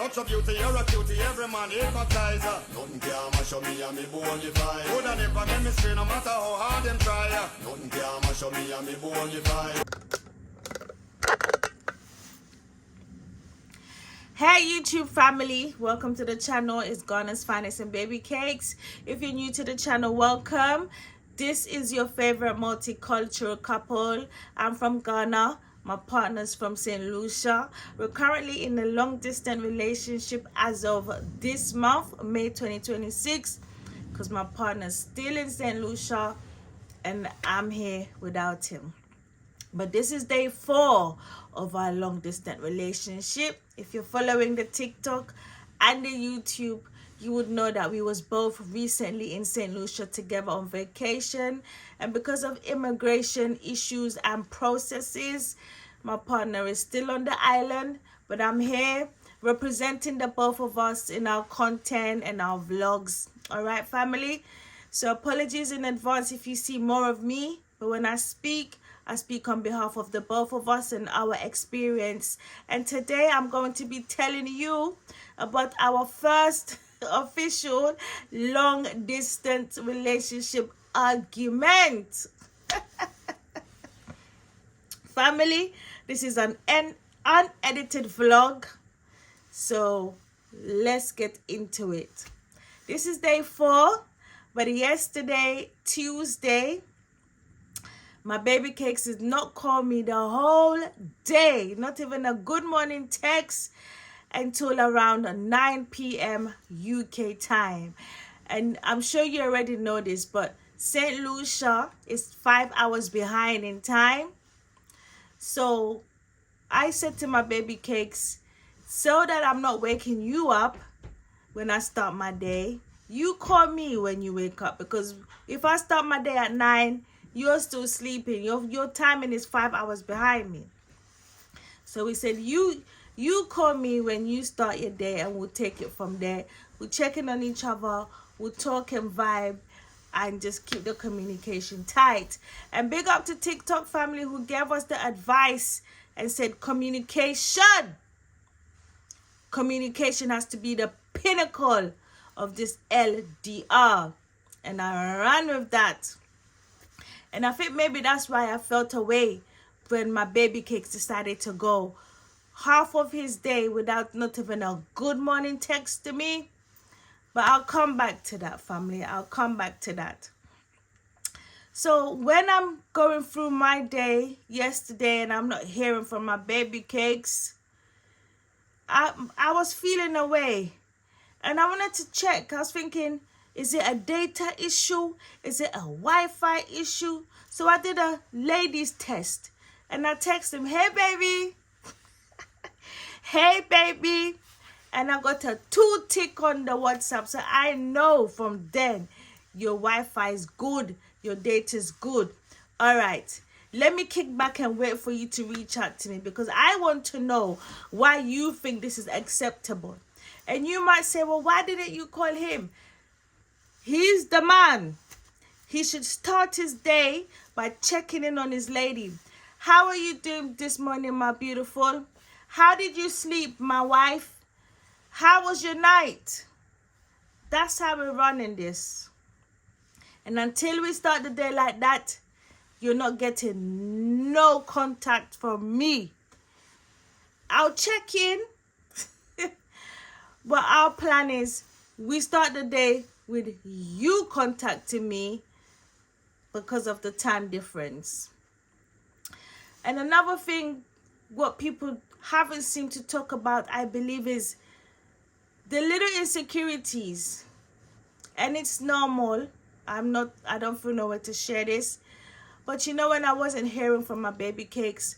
Such a beauty, you're a cutie, every man hypnotize. Nothing can mash up me and me bonify. Coulda never make me scream no matter how hard them try. Nothing can mash up me and me bonify. Hey YouTube family, welcome to the channel. It's Ghana's Finest and Baby Cakes. If you're new to the channel, welcome. This is your favorite multicultural couple. I'm from Ghana. My partner's from St. Lucia. We're currently in a long-distance relationship as of this month, May 2026, because my partner's still in St. Lucia and I'm here without him. But this is day 4 of our long-distance relationship. If you're following the TikTok and the YouTube, you would know that we was both recently in St. Lucia together on vacation. And because of immigration issues and processes, my partner is still on the island. But I'm here representing the both of us in our content and our vlogs. All right, family? So apologies in advance if you see more of me. But when I speak on behalf of the both of us and our experience. And today I'm going to be telling you about our first official long distance relationship argument. Family, this is an unedited vlog. So let's get into it. This is day 4, but yesterday, Tuesday, my baby cakes did not call me the whole day, not even a good morning text until around 9 p.m. UK time. And I'm sure you already know this, but St. Lucia is 5 hours behind in time. So I said to my baby cakes, so that I'm not waking you up when I start my day, you call me when you wake up, because if I start my day at 9, you're still sleeping. Your timing is 5 hours behind me. So we said, you call me when you start your day and we'll take it from there. We'll check in on each other. We'll talk and vibe and just keep the communication tight. And big up to TikTok family who gave us the advice and said communication. Communication has to be the pinnacle of this LDR. And I ran with that. And I think maybe that's why I felt away when my baby cakes decided to go half of his day without not even a good morning text to me. But I'll come back to that, family. I'll come back to that. So when I'm going through my day yesterday and I'm not hearing from my baby cakes, I was feeling away. And I wanted to check. I was thinking, is it a data issue? Is it a Wi-Fi issue? So I did a ladies test. And I texted him, hey, baby. Hey, baby. And I got a 2 tick on the WhatsApp. So I know from then your Wi-Fi is good. Your data is good. All right. Let me kick back and wait for you to reach out to me, because I want to know why you think this is acceptable. And you might say, well, why didn't you call him? He's the man. He should start his day by checking in on his lady. How are you doing this morning, my beautiful? How did you sleep, my wife? How was your night? That's how we're running this. And until we start the day like that, you're not getting no contact from me. I'll check in. But our plan is we start the day with you contacting me because of the time difference. And another thing, what people haven't seemed to talk about, I believe, is the little insecurities. And it's normal. I don't feel nowhere to share this. But you know, when I wasn't hearing from my baby cakes,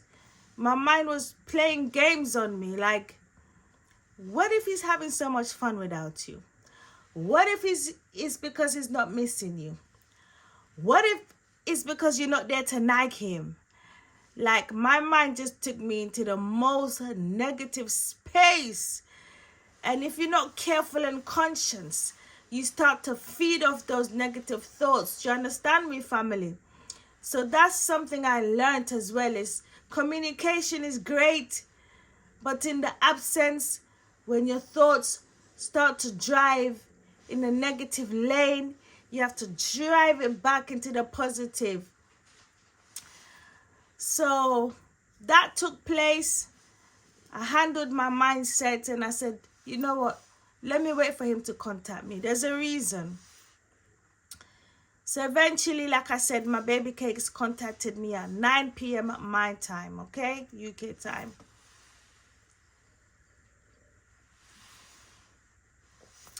my mind was playing games on me. Like, what if he's having so much fun without you? What if it's because he's not missing you? What if it's because you're not there to nag him? Like, my mind just took me into the most negative space. And if you're not careful and conscious, you start to feed off those negative thoughts. Do you understand me, family? So that's something I learned as well, is communication is great, but in the absence When your thoughts start to drive in a negative lane, you have to drive it back into the positive. So that took place. I handled my mindset and I said, you know what? Let me wait for him to contact me. There's a reason. So eventually, like I said, my baby cakes contacted me at 9 p.m. my time, okay? UK time.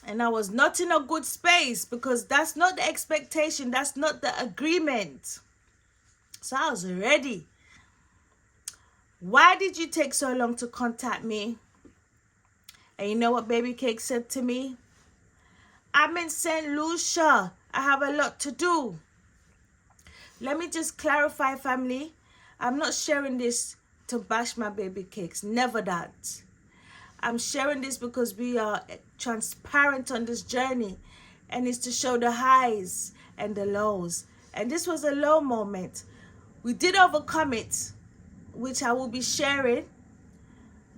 And I was not in a good space because that's not the expectation. That's not the agreement. So I was ready. Why did you take so long to contact me? And you know what baby cake said to me? I'm in St. Lucia. I have a lot to do. Let me just clarify, family. I'm not sharing this to bash my baby cakes. Never that. I'm sharing this because we are transparent on this journey, and it's to show the highs and the lows. And this was a low moment. We did overcome it, which I will be sharing,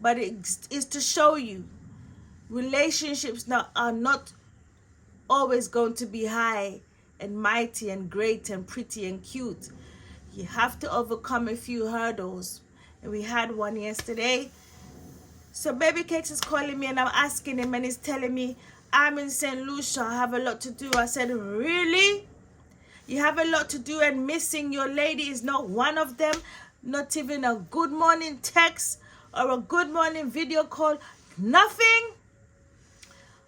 but it is to show you relationships are not always going to be high and mighty and great and pretty and cute. You have to overcome a few hurdles, and we had one yesterday. So baby cakes is calling me and I'm asking him, and he's telling me, I'm in St. Lucia, I have a lot to do. I said, really? You have a lot to do and missing your lady is not one of them? Not even a good morning text or a good morning video call? Nothing?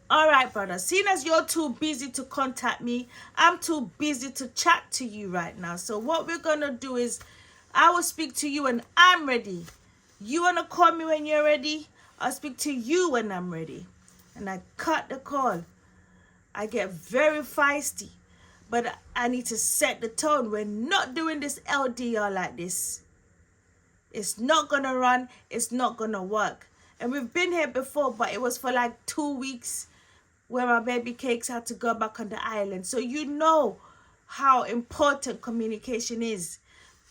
All right, brother. Seeing as you're too busy to contact me, I'm too busy to chat to you right now. So what we're going to do is I will speak to you when I'm ready. You want to call me when you're ready? I'll speak to you when I'm ready. And I cut the call. I get very feisty. But I need to set the tone. We're not doing this LDR like this. It's not going to run. It's not going to work. And we've been here before, but it was for like 2 weeks where my baby cakes had to go back on the island. So you know how important communication is.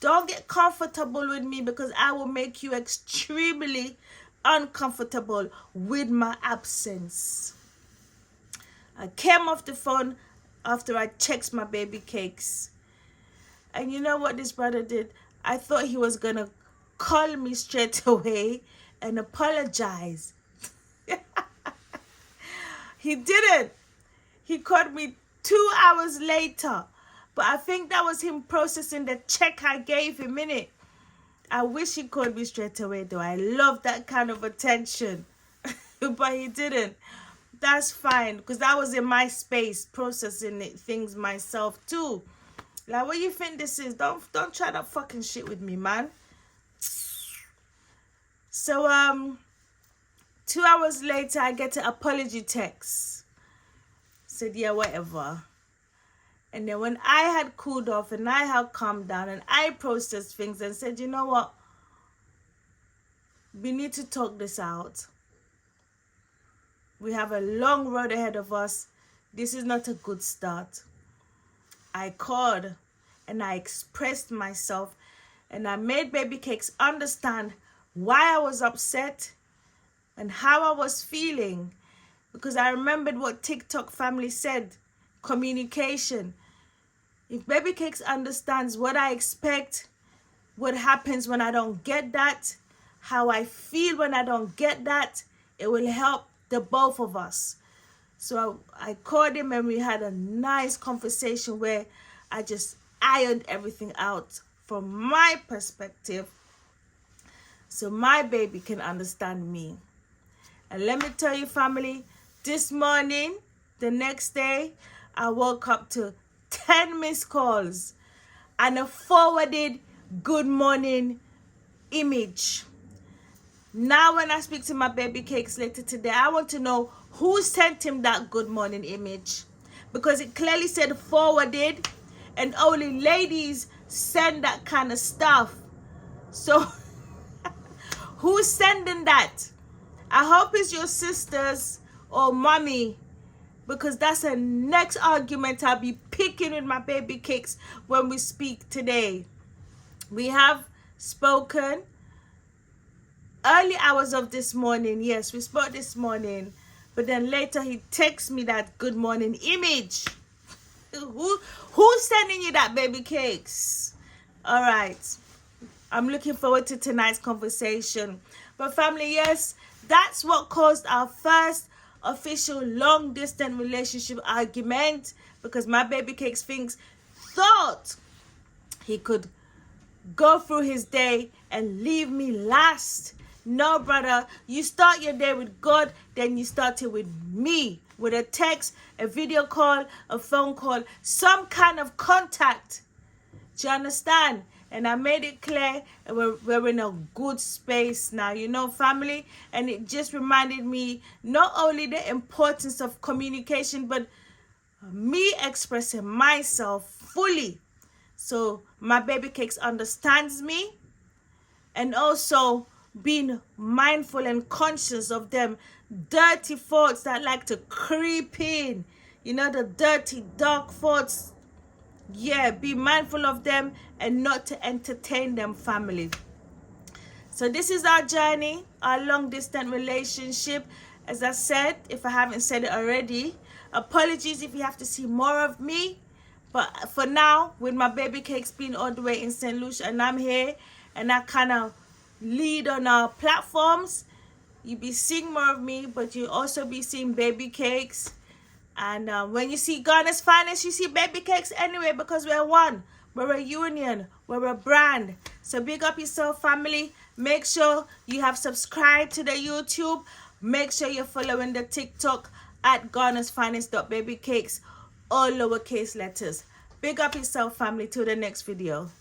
Don't get comfortable with me because I will make you extremely uncomfortable with my absence. I came off the phone after I checked my baby cakes. And you know what this brother did? I thought he was going to call me straight away and apologize. He didn't. He called me 2 hours later. But I think that was him processing the check I gave him, innit? I wish he called me straight away, though. I love that kind of attention. But he didn't. That's fine, because I was in my space processing things myself, too. Like, what you think this is? Don't try that fucking shit with me, man. So, 2 hours later, I get an apology text. Said, yeah, whatever. And then when I had cooled off and I had calmed down and I processed things and said, you know what? We need to talk this out. We have a long road ahead of us. This is not a good start. I called and I expressed myself and I made baby cakes understand why I was upset and how I was feeling. Because I remembered what TikTok family said. Communication. If baby cakes understands what I expect, what happens when I don't get that, how I feel when I don't get that, it will help the both of us. So I called him and we had a nice conversation where I just ironed everything out from my perspective so my baby can understand me. And let me tell you, family, this morning, the next day, I woke up to 10 missed calls and a forwarded good morning image. Now when I speak to my baby cakes later today, I want to know who sent him that good morning image, because it clearly said forwarded and only ladies send that kind of stuff. So who's sending that? I hope it's your sisters or mommy, because that's the next argument I'll be picking with my baby cakes when we speak today. We have spoken early hours of this morning, yes, we spoke this morning, but then later he texts me that good morning image. Who's sending you that, baby cakes? All right. I'm looking forward to tonight's conversation. But family, yes, that's what caused our first official long distance relationship argument, because my baby cakes thought he could go through his day and leave me last. No, brother, you start your day with God, then you start it with me, with a text, a video call, a phone call, some kind of contact. Do you understand? And I made it clear we're in a good space now, you know, family. And it just reminded me not only the importance of communication, but me expressing myself fully. So my baby cakes understands me, and also being mindful and conscious of them dirty thoughts that like to creep in. You know, the dirty, dark thoughts. Yeah, be mindful of them and not to entertain them, family. So this is our journey, our long distance relationship. As I said, if I haven't said it already, apologies if you have to see more of me. But for now, with my baby cakes being all the way in St. Lucia and I'm here and I kind of lead on our platforms, you be seeing more of me, but you also be seeing baby cakes. And when you see Ghana's Finest, you see baby cakes anyway, because we're one. We're a union. We're a brand. So big up yourself, family. Make sure you have subscribed to the YouTube. Make sure you're following the TikTok at GhanasFinest.babycakes, all lowercase letters. Big up yourself, family. Till the next video.